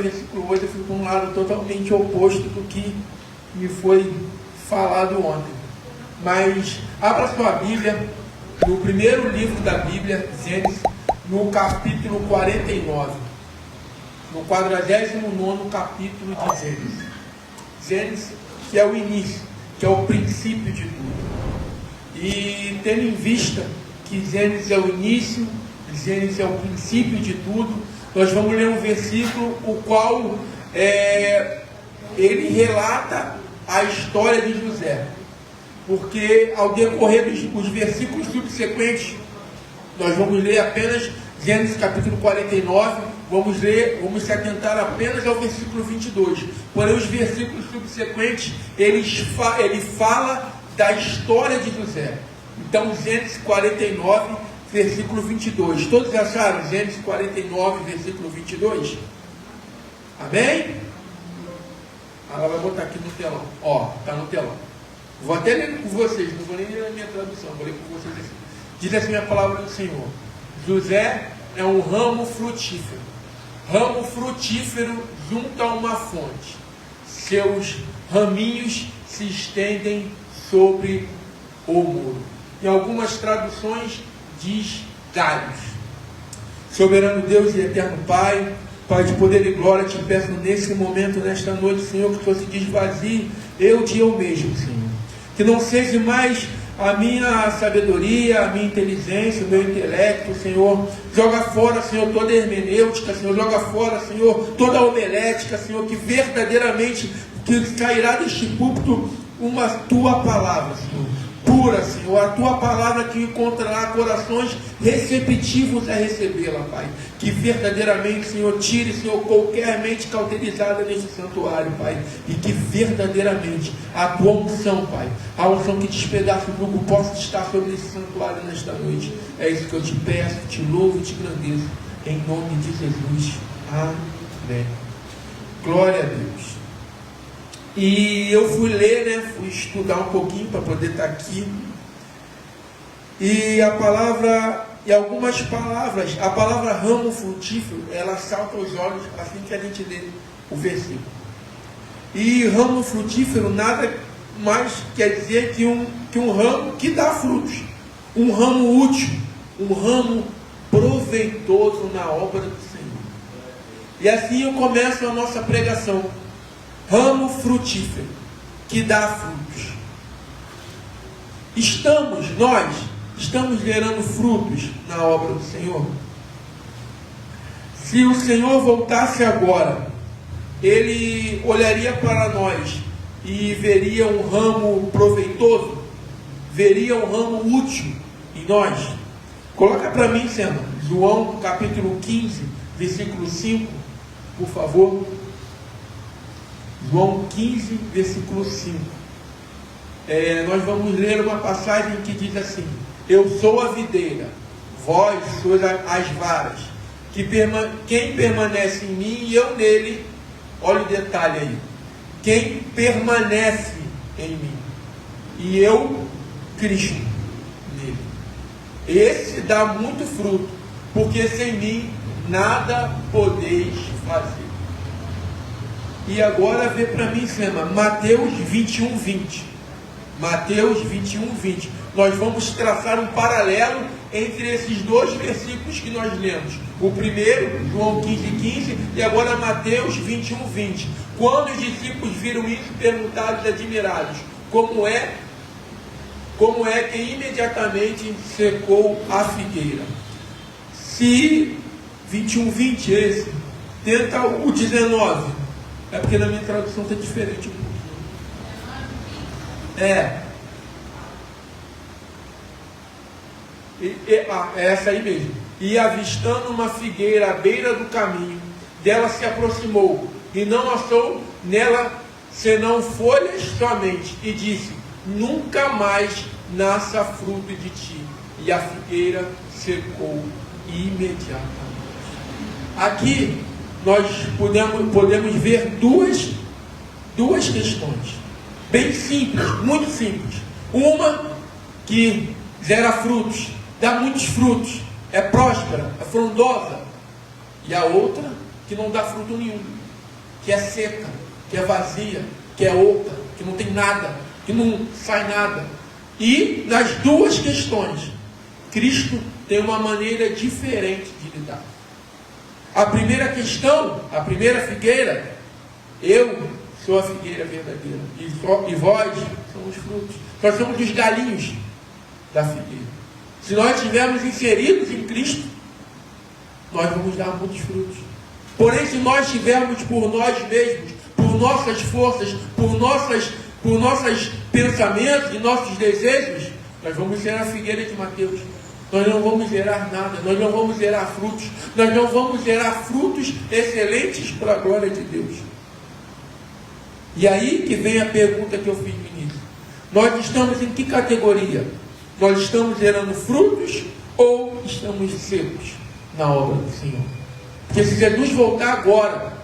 Versículo 8 eu fui para um lado totalmente oposto do que me foi falado ontem. Mas abra sua Bíblia no primeiro livro da Bíblia, Gênesis, no capítulo 49. No 49º capítulo de Gênesis. Gênesis, que é o início, que é o princípio de tudo. E tendo em vista que Gênesis é o início, Gênesis é o princípio de tudo, nós vamos ler um versículo o qual ele relata a história de José. Porque ao decorrer dos versículos subsequentes, nós vamos ler apenas Gênesis capítulo 49, vamos se atentar apenas ao versículo 22. Porém, os versículos subsequentes, ele fala da história de José. Então, Gênesis 49, versículo 22. Todos acharam Gênesis 49, versículo 22? Amém? Ela vai botar aqui no telão. Ó, está no telão. Vou até ler com vocês, não vou nem ler na minha tradução, vou ler com vocês assim. Diz assim a palavra do Senhor: José é um ramo frutífero. Ramo frutífero junto a uma fonte. Seus raminhos se estendem sobre o muro. Em algumas traduções diz galhos. Soberano Deus e eterno Pai, Pai de poder e glória, te peço nesse momento, nesta noite, Senhor, que o Senhor se desvazie eu de eu mesmo, Senhor. Que não seja mais a minha sabedoria, a minha inteligência, o meu intelecto, Senhor. Joga fora, Senhor, toda a hermenêutica, Senhor. Joga fora, Senhor, toda a homilética, Senhor, que verdadeiramente que cairá deste púlpito uma tua palavra, Senhor. Pura, Senhor, a tua palavra que encontrará corações receptivos a recebê-la, Pai. Que verdadeiramente, Senhor, tire, Senhor, qualquer mente cauterizada neste santuário, Pai. E que verdadeiramente a tua unção, Pai, a unção que despedaça o jugo, possa estar sobre esse santuário nesta noite. É isso que eu te peço, te louvo e te agradeço. Em nome de Jesus. Amém. Glória a Deus. E eu fui ler, fui estudar um pouquinho para poder estar aqui. E a palavra, e algumas palavras, a palavra ramo frutífero, ela salta aos olhos assim que a gente lê o versículo. E ramo frutífero nada mais quer dizer que um ramo que dá frutos. Um ramo útil, um ramo proveitoso na obra do Senhor. E assim eu começo a nossa pregação. Ramo frutífero, que dá frutos. Nós estamos gerando frutos na obra do Senhor. Se o Senhor voltasse agora, Ele olharia para nós e veria um ramo proveitoso, veria um ramo útil em nós. Coloca para mim, Senhor, João capítulo 15, versículo 5, por favor. João 15, versículo 5. Nós vamos ler uma passagem que diz assim: eu sou a videira, vós sois as varas. Quem permanece em mim e eu nele, olha o detalhe aí. Quem permanece em mim e eu, Cristo, nele. Esse dá muito fruto, porque sem mim nada podeis fazer. E agora vê para mim, Senhor, Mateus 21, 20. Mateus 21, 20. Nós vamos traçar um paralelo entre esses dois versículos que nós lemos. O primeiro, João 15, 15, e agora Mateus 21, 20. Quando os discípulos viram isso, perguntaram admirados, como é que imediatamente secou a figueira? Se 21, 20 esse, tenta o 19. É porque na minha tradução está diferente um pouquinho. É essa aí mesmo. E avistando uma figueira à beira do caminho, dela se aproximou, e não achou nela senão folhas somente, e disse: nunca mais nasça fruto de ti. E a figueira secou imediatamente. Aqui nós podemos ver duas questões, bem simples, muito simples. Uma, que gera frutos, dá muitos frutos, é próspera, é frondosa. E a outra que não dá fruto nenhum, que é seca, que é vazia, que é oca, que não tem nada, que não sai nada. E nas duas questões, Cristo tem uma maneira diferente de lidar. A primeira questão, a primeira figueira, eu sou a figueira verdadeira, e vós somos os frutos. Nós somos os galinhos da figueira. Se nós estivermos inseridos em Cristo, nós vamos dar muitos frutos. Porém, se nós estivermos por nós mesmos, por nossas forças, por nossos pensamentos e nossos desejos, nós vamos ser a figueira de Mateus. Nós não vamos gerar nada, nós não vamos gerar frutos, nós não vamos gerar frutos excelentes para a glória de Deus. E aí que vem a pergunta que eu fiz no início. Nós estamos em que categoria? Nós estamos gerando frutos ou estamos secos na obra do Senhor? Porque se Jesus voltar agora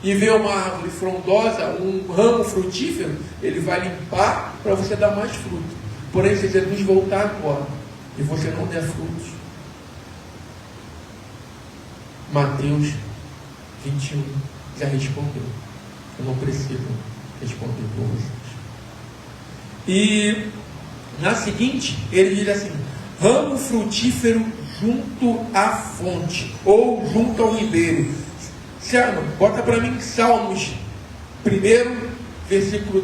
e ver uma árvore frondosa, um ramo frutífero, ele vai limpar para você dar mais fruto. Porém, se Jesus voltar agora e você não der frutos, Mateus 21 já respondeu. Eu não preciso responder por vocês. E na seguinte, ele diz assim: ramo frutífero junto à fonte, ou junto ao ribeiro. Serno, bota para mim Salmos 1, versículo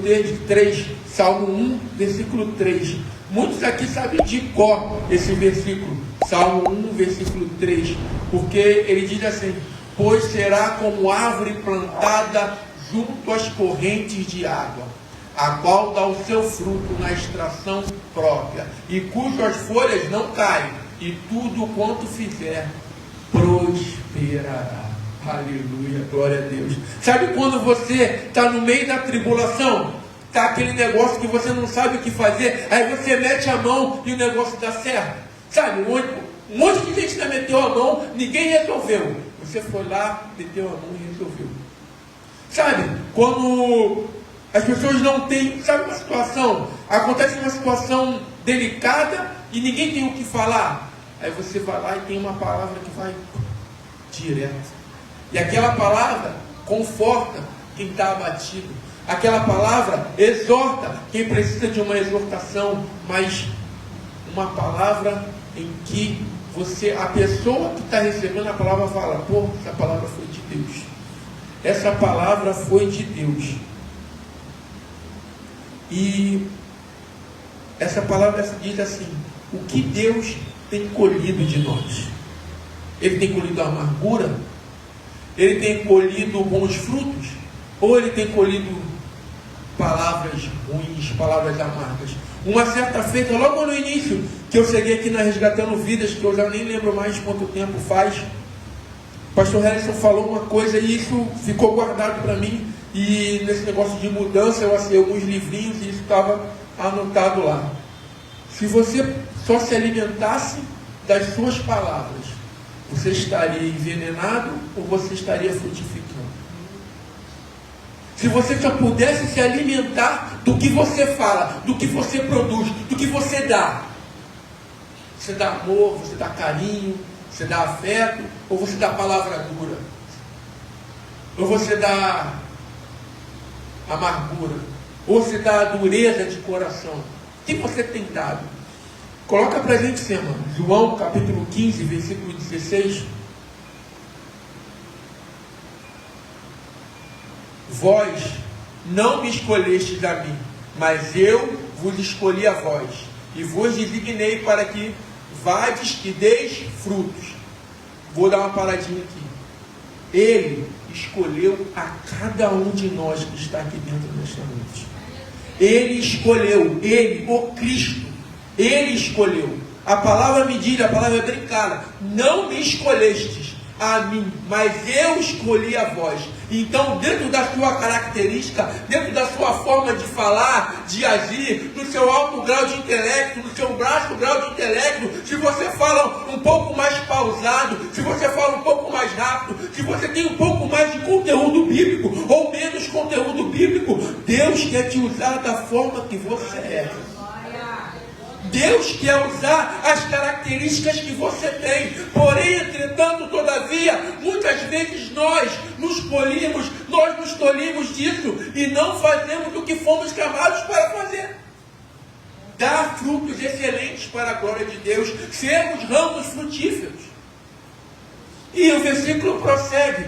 3, Salmo 1, versículo 3. Muitos aqui sabem de cor esse versículo, Salmo 1, versículo 3, porque ele diz assim: pois será como árvore plantada junto às correntes de água, a qual dá o seu fruto na estação própria, e cujas folhas não caem, e tudo quanto fizer prosperará. Aleluia, glória a Deus. Sabe quando você está no meio da tribulação, está aquele negócio que você não sabe o que fazer, aí você mete a mão e o negócio dá certo? Sabe, um monte de gente já meteu a mão, ninguém resolveu. Você foi lá, meteu a mão e resolveu. Sabe, quando as pessoas não têm, sabe uma situação, acontece uma situação delicada e ninguém tem o que falar, aí você vai lá e tem uma palavra que vai direto. E aquela palavra conforta quem está abatido. Aquela palavra exorta quem precisa de uma exortação, mas uma palavra em que a pessoa que está recebendo a palavra fala: pô, essa palavra foi de Deus. Essa palavra foi de Deus. E essa palavra diz assim: o que Deus tem colhido de nós? Ele tem colhido a amargura? Ele tem colhido bons frutos? Ou ele tem colhido palavras ruins, palavras amargas? Uma certa feita, logo no início, que eu cheguei aqui na Resgatando Vidas, que eu já nem lembro mais quanto tempo faz, o pastor Harrison falou uma coisa e isso ficou guardado para mim. E nesse negócio de mudança, eu assinei alguns livrinhos e isso estava anotado lá. Se você só se alimentasse das suas palavras, você estaria envenenado ou você estaria frutificando? Se você só pudesse se alimentar do que você fala, do que você produz, do que você dá amor, você dá carinho, você dá afeto, ou você dá palavra dura, ou você dá amargura, ou você dá dureza de coração? O que você tem dado? Coloca para a gente, irmão, João capítulo 15, versículo 16. Vós não me escolhestes a mim, mas eu vos escolhi a vós, e vos designei para que vades e deis frutos. Vou dar uma paradinha aqui. Ele escolheu a cada um de nós que está aqui dentro desta noite. Ele escolheu, ele, o Cristo, ele escolheu. A palavra me diz, a palavra é bem clara: não me escolhestes a mim, mas eu escolhi a vós. Então, dentro da sua característica, dentro da sua forma de falar, de agir, no seu alto grau de intelecto, no seu baixo grau de intelecto, se você fala um pouco mais pausado, se você fala um pouco mais rápido, se você tem um pouco mais de conteúdo bíblico ou menos conteúdo bíblico, Deus quer te usar da forma que você é. Deus quer usar as características que você tem. Porém, entretanto, todavia, muitas vezes nós nos tolimos disso e não fazemos o que fomos chamados para fazer. Dar frutos excelentes para a glória de Deus, sermos ramos frutíferos. E o versículo prossegue: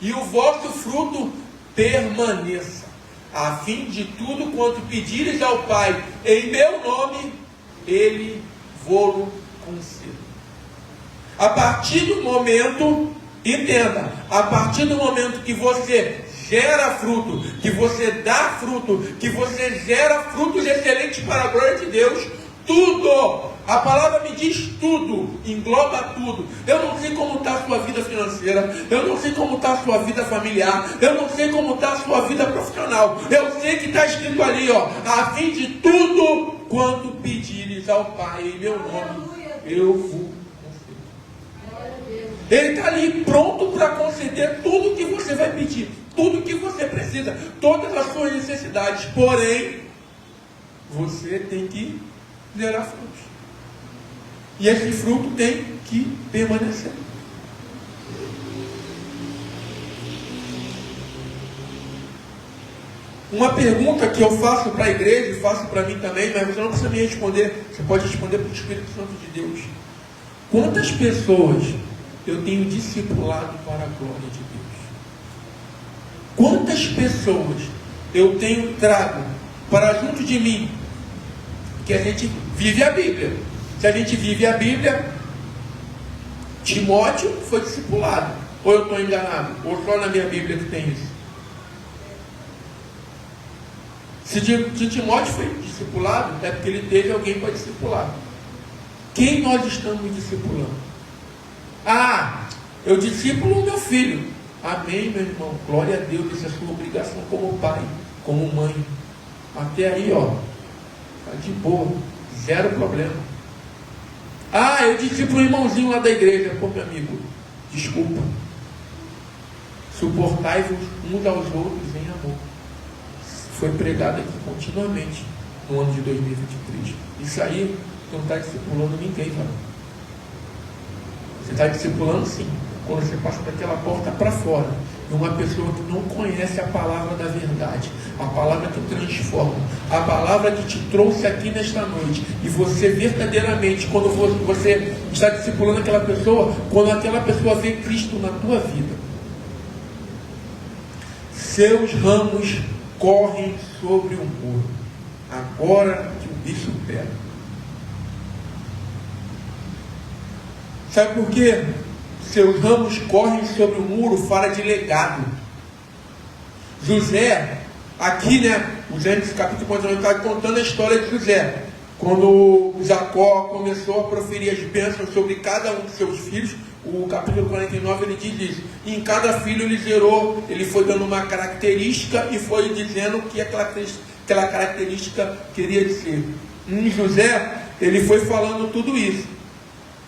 e o vosso fruto permaneça, a fim de tudo quanto pedires ao Pai em meu nome, Ele vô-lo conceda. A partir do momento, entenda, a partir do momento que você gera fruto, que você dá fruto, que você gera frutos excelentes para a glória de Deus, tudo, a palavra me diz tudo, engloba tudo. Eu não sei como está a sua vida financeira, eu não sei como está a sua vida familiar, eu não sei como está a sua vida profissional. Eu sei que está escrito ali, ó, a fim de tudo quanto pedires ao Pai em meu nome, eu vou conceder. Ele está ali pronto para conceder tudo que você vai pedir, tudo que você precisa, todas as suas necessidades. Porém, você tem que gerar frutos. E esse fruto tem que permanecer. Uma pergunta que eu faço para a igreja e faço para mim também, mas você não precisa me responder, você pode responder para o Espírito Santo de Deus. Quantas pessoas eu tenho discipulado para a glória de Deus? Quantas pessoas eu tenho trago para junto de mim? Que a gente vive a Bíblia. Se a gente vive a Bíblia, Timóteo foi discipulado. Ou eu estou enganado? Ou só na minha Bíblia que tem isso? Se Timóteo foi discipulado, é porque ele teve alguém para discipular. Quem nós estamos discipulando? Ah, eu discipulo o meu filho. Amém, meu irmão. Glória a Deus, isso é sua obrigação como pai, como mãe. Até aí, ó, tá de boa, zero problema. Ah, eu discipulo o irmãozinho lá da igreja. Pô, meu amigo, desculpa. Suportai-vos uns aos outros em amor. Foi pregado aqui continuamente no ano de 2023. Isso aí não está discipulando ninguém, varão. Você está discipulando sim, quando você passa daquela porta para fora, e uma pessoa que não conhece a palavra da verdade, a palavra que transforma, a palavra que te trouxe aqui nesta noite, e você verdadeiramente, quando você está discipulando aquela pessoa, quando aquela pessoa vê Cristo na tua vida, seus ramos correm sobre o muro, agora que o bicho pega. Sabe por quê? Seus ramos correm sobre o muro, fala de legado. José, aqui, né, o Gênesis capítulo 49 está contando a história de José. Quando Jacó começou a proferir as bênçãos sobre cada um de seus filhos, o capítulo 49 ele diz isso. E em cada filho ele foi dando uma característica e foi dizendo que aquela característica queria dizer. Em José, ele foi falando tudo isso.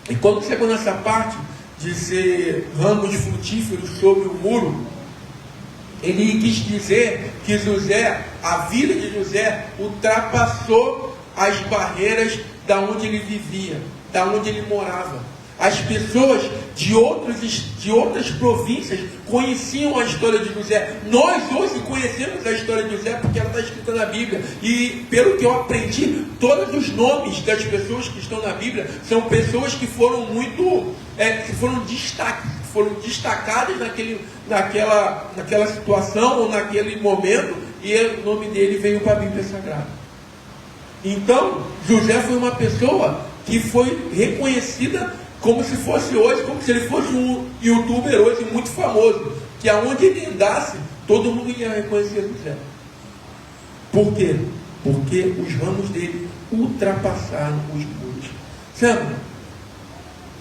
E quando chegou nessa parte de ser ramos frutíferos sobre o muro, ele quis dizer que José, a vida de José, ultrapassou as barreiras da onde ele vivia, da onde ele morava. As pessoas de outras províncias conheciam a história de José. Nós hoje conhecemos a história de José porque ela está escrita na Bíblia. E pelo que eu aprendi, todos os nomes das pessoas que estão na Bíblia são pessoas que foram foram destacadas naquela situação ou naquele momento, e o nome dele veio para a Bíblia Sagrada. Então, José foi uma pessoa que foi reconhecida como se fosse hoje, como se ele fosse um youtuber hoje muito famoso, que aonde ele andasse, todo mundo ia reconhecer José. Por quê? Porque os ramos dele ultrapassaram os muros. Sandra,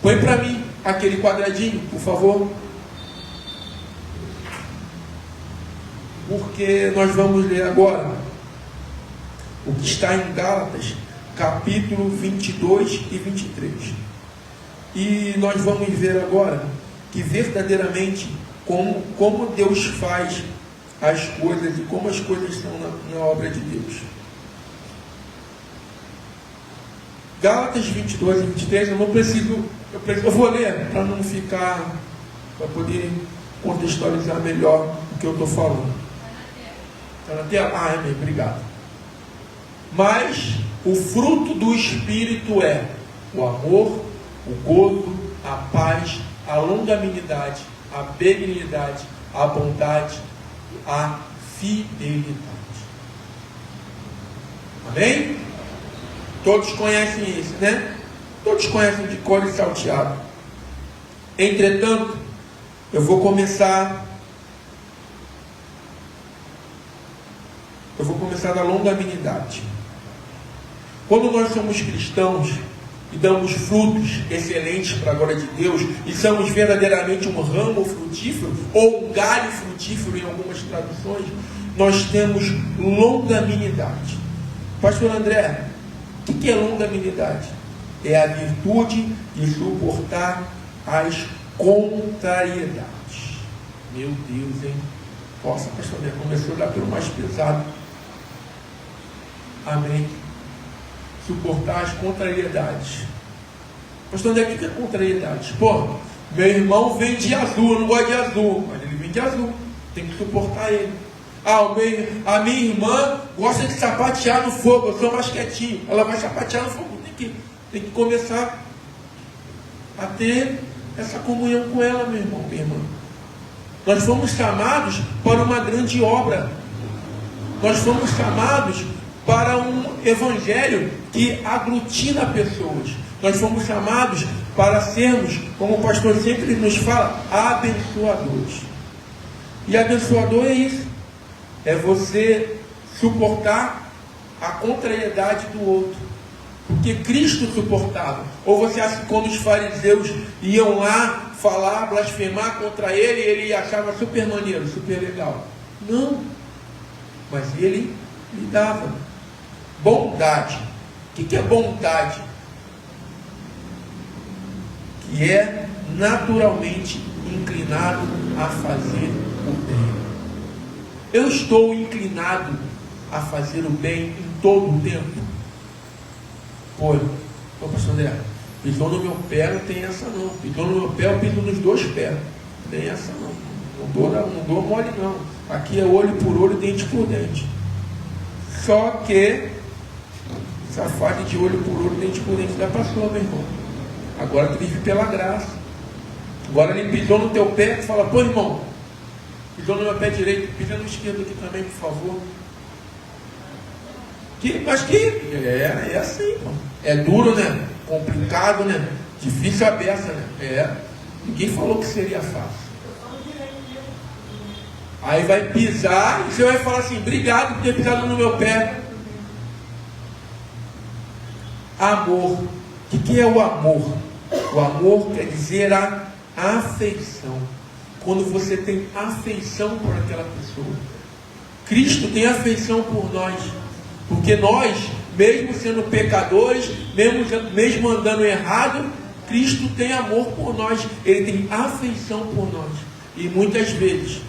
põe para mim aquele quadradinho, por favor. Porque nós vamos ler agora o que está em Gálatas, capítulo 22 e 23. E nós vamos ver agora que verdadeiramente como Deus faz as coisas e como as coisas são na obra de Deus. Gálatas 22 e 23, eu vou ler para não ficar, para poder contextualizar melhor o que eu estou falando. Está na tela? Ah, amém, obrigado. Mas o fruto do Espírito é o amor, o gozo, a paz, a longanimidade, a benignidade, a bondade, a fidelidade. Amém? Todos conhecem isso, né? Todos conhecem de cor e salteado. Entretanto, eu vou começar da longanimidade. Quando nós somos cristãos e damos frutos excelentes para a glória de Deus, e somos verdadeiramente um ramo frutífero, ou um galho frutífero em algumas traduções, nós temos longanimidade. Pastor André, o que é longanimidade? É a virtude de suportar as contrariedades. Meu Deus, hein? Nossa, pastor André, começou a dar pelo mais pesado. Amém. Suportar as contrariedades. Pastor André, o que é contrariedades? Pô, meu irmão vende azul, eu não gosto de azul, mas ele vende azul, tem que suportar ele. A minha irmã gosta de sapatear no fogo, eu sou mais quietinho, ela vai sapatear no fogo, tem que começar a ter essa comunhão com ela, meu irmão, minha irmã. Nós fomos chamados para uma grande obra, nós fomos chamados para um evangelho que aglutina pessoas, nós fomos chamados para sermos, como o pastor sempre nos fala, abençoadores. E abençoador é isso. É você suportar a contrariedade do outro. Porque Cristo suportava. Ou você acha que quando os fariseus iam lá falar, blasfemar contra ele, ele achava super maneiro, super legal? Não. Mas ele lhe dava. Bondade. O que é bondade? Que é naturalmente inclinado a fazer o bem. Eu estou inclinado a fazer o bem em todo o tempo. Pô, pastor André, pisou no meu pé, não tem essa não. Pisou no meu pé, eu piso nos dois pés. Não tem essa não. Não dou mole não. Aqui é olho por olho, dente por dente. Só que essa fase de olho por olho, dente por dente já passou, meu irmão. Agora tu vive pela graça. Agora ele pisou no teu pé e fala, pô, irmão, pisou no meu pé direito, pisa no esquerdo aqui também, por favor. Mas é assim, irmão. É duro, né? Complicado, né? Difícil a beça, né? Ninguém falou que seria fácil. Aí vai pisar e você vai falar assim, obrigado por ter pisado no meu pé. Amor. O que é o amor? O amor quer dizer a afeição. Quando você tem afeição por aquela pessoa. Cristo tem afeição por nós. Porque nós, mesmo sendo pecadores, mesmo andando errado, Cristo tem amor por nós. Ele tem afeição por nós. E muitas vezes,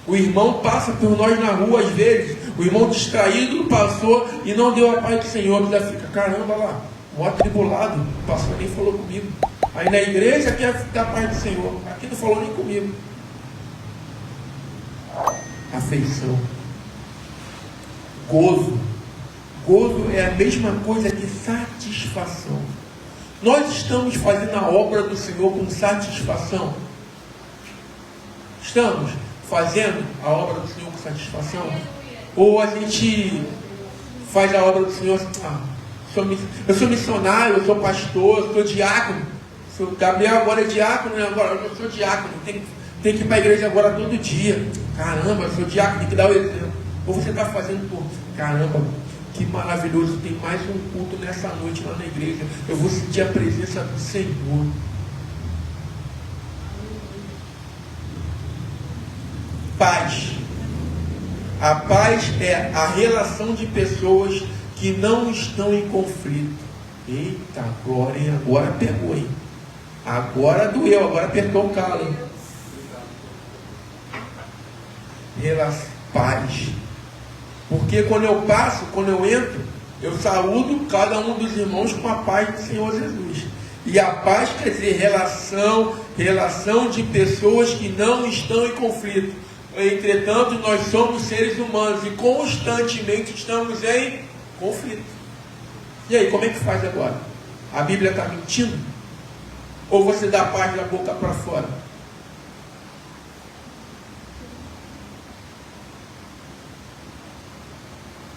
o irmão passa por nós na rua, às vezes, o irmão distraído passou e não deu a paz do Senhor. Já fica, caramba lá, o atribulado, o pastor nem falou comigo. Aí na igreja quer dar a paz do Senhor. Aqui não falou nem comigo. Afeição. Gozo. Gozo é a mesma coisa que satisfação. Nós estamos fazendo a obra do Senhor com satisfação. Estamos fazendo a obra do Senhor com satisfação? Ou a gente faz a obra do Senhor assim, eu sou missionário, eu sou pastor, eu sou diácono. Gabriel agora é diácono, né? Agora eu sou diácono, tem que ir para a igreja agora todo dia. Caramba, eu sou diácono, tem que dar o exemplo. Ou você está fazendo por caramba, que maravilhoso, tem mais um culto nessa noite lá na igreja. Eu vou sentir a presença do Senhor. Paz. A paz é a relação de pessoas que não estão em conflito. Eita, glória, hein? Agora pegou, hein? Agora doeu, agora apertou o calo, hein? Paz. Porque quando eu entro Eu saúdo cada um dos irmãos com a paz do Senhor Jesus. E a paz quer dizer relação de pessoas que não estão em conflito. Entretanto, nós somos seres humanos e constantemente estamos em conflito. E aí, como é que faz agora? A Bíblia está mentindo? Ou você dá a paz da boca para fora?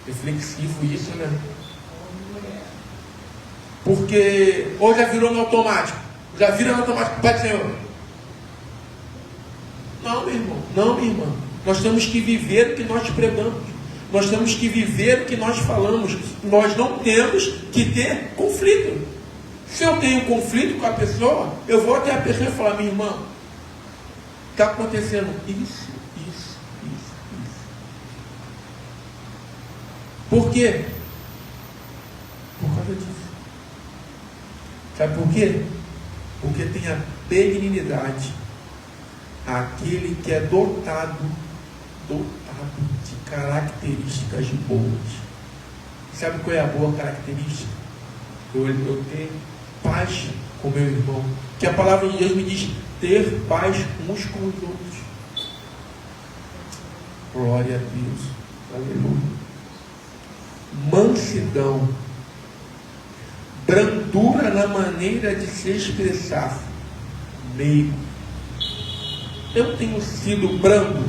Reflexivo isso, né? Porque hoje já virou no automático. Já vira no automático. Pai do Senhor. Não, meu irmão. Não, minha irmã. Nós temos que viver o que nós pregamos. Nós temos que viver o que nós falamos. Nós não temos que ter conflito. Se eu tenho conflito com a pessoa, eu vou até a pessoa e falar: minha irmã, está acontecendo isso. Por quê? Por causa disso. Sabe por quê? Porque tem a benignidade. Aquele que é dotado de características boas. Sabe qual é a boa característica? Eu ter paz com meu irmão. Que a palavra de Deus me diz: ter paz uns com os outros. Glória a Deus. Aleluia. Mansidão, brandura na maneira de se expressar, meio. Eu tenho sido brando,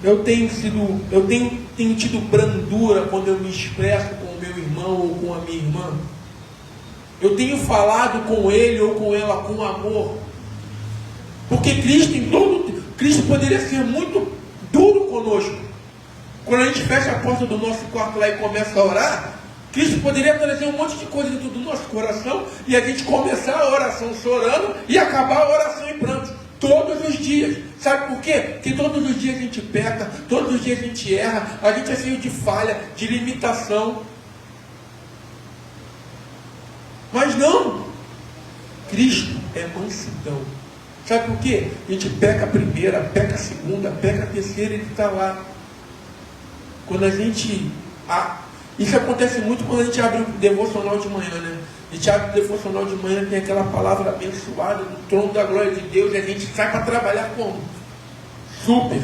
eu tenho tido brandura quando eu me expresso com o meu irmão ou com a minha irmã. Eu tenho falado com ele ou com ela com amor, porque Cristo poderia ser muito duro conosco. Quando a gente fecha a porta do nosso quarto lá e começa a orar, Cristo poderia trazer um monte de coisa dentro do nosso coração e a gente começar a oração chorando e acabar a oração em pranto. Todos os dias. Sabe por quê? Porque todos os dias a gente peca, todos os dias a gente erra, a gente é cheio de falha, de limitação. Mas não. Cristo é mansidão. Sabe por quê? A gente peca a primeira, peca a segunda, peca a terceira, ele está lá. Quando a gente... isso acontece muito quando a gente abre o devocional de manhã, né? A gente abre o devocional de manhã, tem aquela palavra abençoada do trono da glória de Deus, e a gente sai para trabalhar como? Super.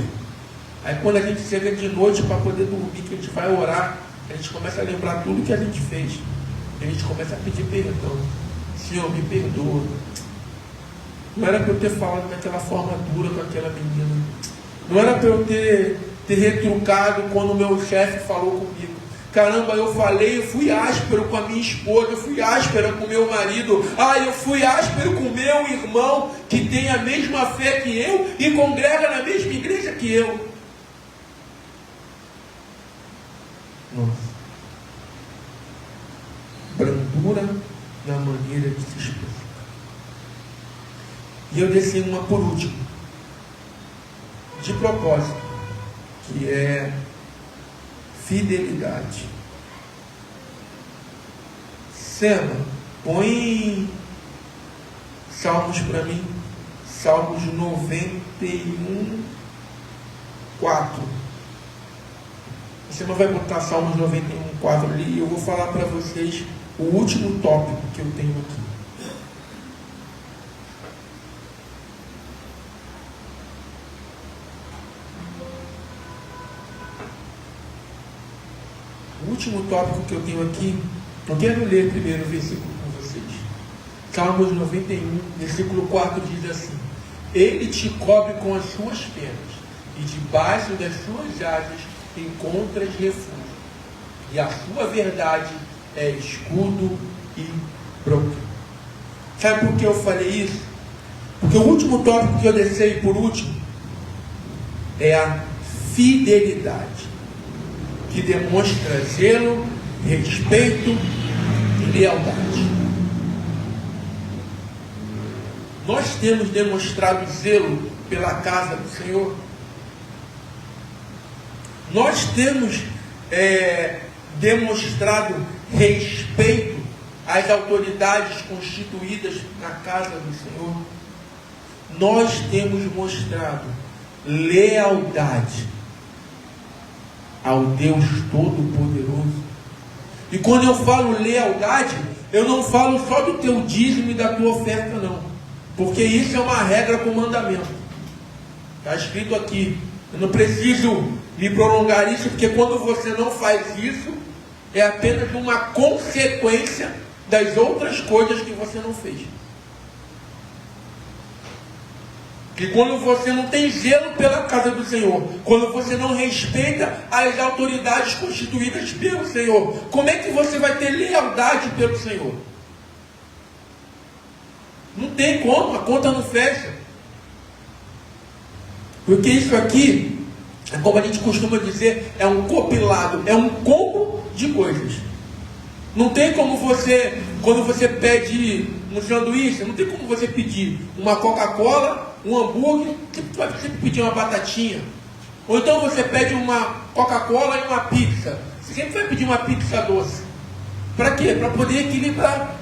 Aí quando a gente chega de noite para poder dormir, que a gente vai orar, a gente começa a lembrar tudo que a gente fez. A gente começa a pedir perdão. Senhor, me perdoa. Não era para eu ter falado daquela forma dura com aquela menina. Não era para eu ter retrucado quando o meu chefe falou comigo. Caramba, eu fui áspero com a minha esposa, eu fui áspero com o meu marido, eu fui áspero com o meu irmão, que tem a mesma fé que eu e congrega na mesma igreja que eu. Nossa. Brandura na maneira de se expressar. E eu desci uma por último, de propósito, que é fidelidade. Sema, põe Salmos para mim. Salmos 91, 4. Você não vai botar Salmos 91, 4 ali. E eu vou falar para vocês o último tópico que eu tenho aqui. O último tópico que eu tenho aqui, eu quero ler primeiro o versículo com vocês. Salmos 91, versículo 4 diz assim: Ele te cobre com as suas penas, e debaixo das suas asas encontras refúgio, e a sua verdade é escudo e broqueiro. Sabe por que eu falei isso? Porque o último tópico que eu desci por último é a fidelidade, que demonstra zelo, respeito e lealdade. Nós temos demonstrado zelo pela casa do Senhor. Nós temos demonstrado respeito às autoridades constituídas na casa do Senhor. Nós temos mostrado lealdade. ao Deus Todo-Poderoso. E quando eu falo lealdade, eu não falo só do teu dízimo e da tua oferta, não. Porque isso é uma regra com mandamento. Está escrito aqui. Eu não preciso me prolongar isso, porque quando você não faz isso, é apenas uma consequência das outras coisas que você não fez. E quando você não tem zelo pela casa do Senhor, quando você não respeita as autoridades constituídas pelo Senhor, como é que você vai ter lealdade pelo Senhor? Não tem como, a conta não fecha. Porque isso aqui, como a gente costuma dizer, é um compilado, é um combo de coisas. Não tem como você, quando você pede um sanduíche, não tem como você pedir uma Coca-Cola, um hambúrguer, você vai sempre pedir uma batatinha. Ou então você pede uma Coca-Cola e uma pizza. Você sempre vai pedir uma pizza doce. Para quê? Para poder equilibrar.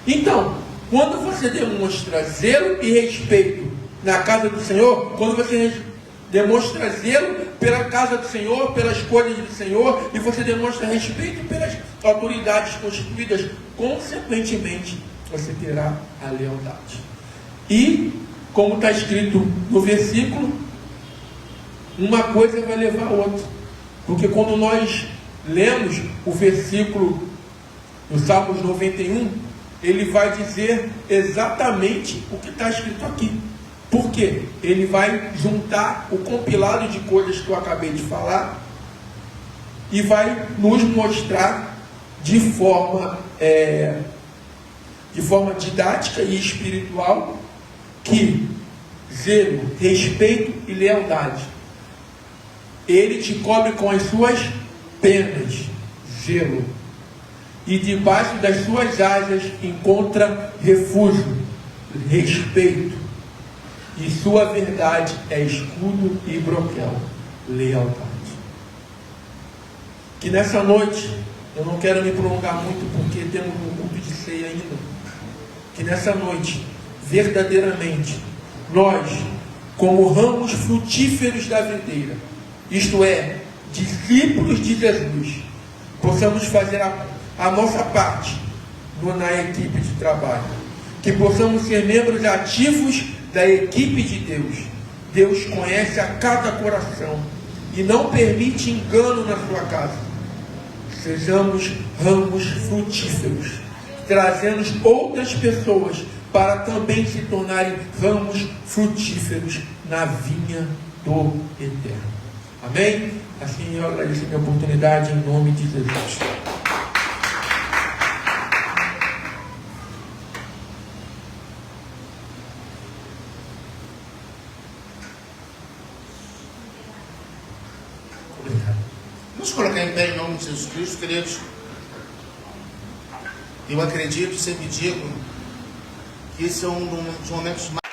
Então, quando você demonstra zelo e respeito na casa do Senhor, quando você demonstra zelo pela casa do Senhor, pelas coisas do Senhor, e você demonstra respeito pelas autoridades constituídas, consequentemente, você terá a lealdade. E, como está escrito no versículo, uma coisa vai levar a outra. Porque quando nós lemos o versículo do Salmos 91, ele vai dizer exatamente o que está escrito aqui. Por quê? Ele vai juntar o compilado de coisas que eu acabei de falar e vai nos mostrar de forma didática e espiritual que zelo, respeito e lealdade, ele te cobre com as suas penas, zelo, e debaixo das suas asas encontra refúgio, respeito, e sua verdade é escudo e broquel, lealdade. Que nessa noite, eu não quero me prolongar muito porque temos um culto de ceia ainda, que nessa noite, verdadeiramente, nós, como ramos frutíferos da videira, isto é, discípulos de Jesus, possamos fazer a nossa parte na equipe de trabalho, que possamos ser membros ativos da equipe de Deus. Deus conhece a cada coração e não permite engano na sua casa. Sejamos ramos frutíferos, trazendo outras pessoas para também se tornarem ramos frutíferos na vinha do Eterno. Amém? Assim eu agradeço a minha oportunidade em nome de Jesus. Vamos colocar em pé em nome de Jesus Cristo, queridos. Eu acredito, sempre digo, que esse é um dos momentos mais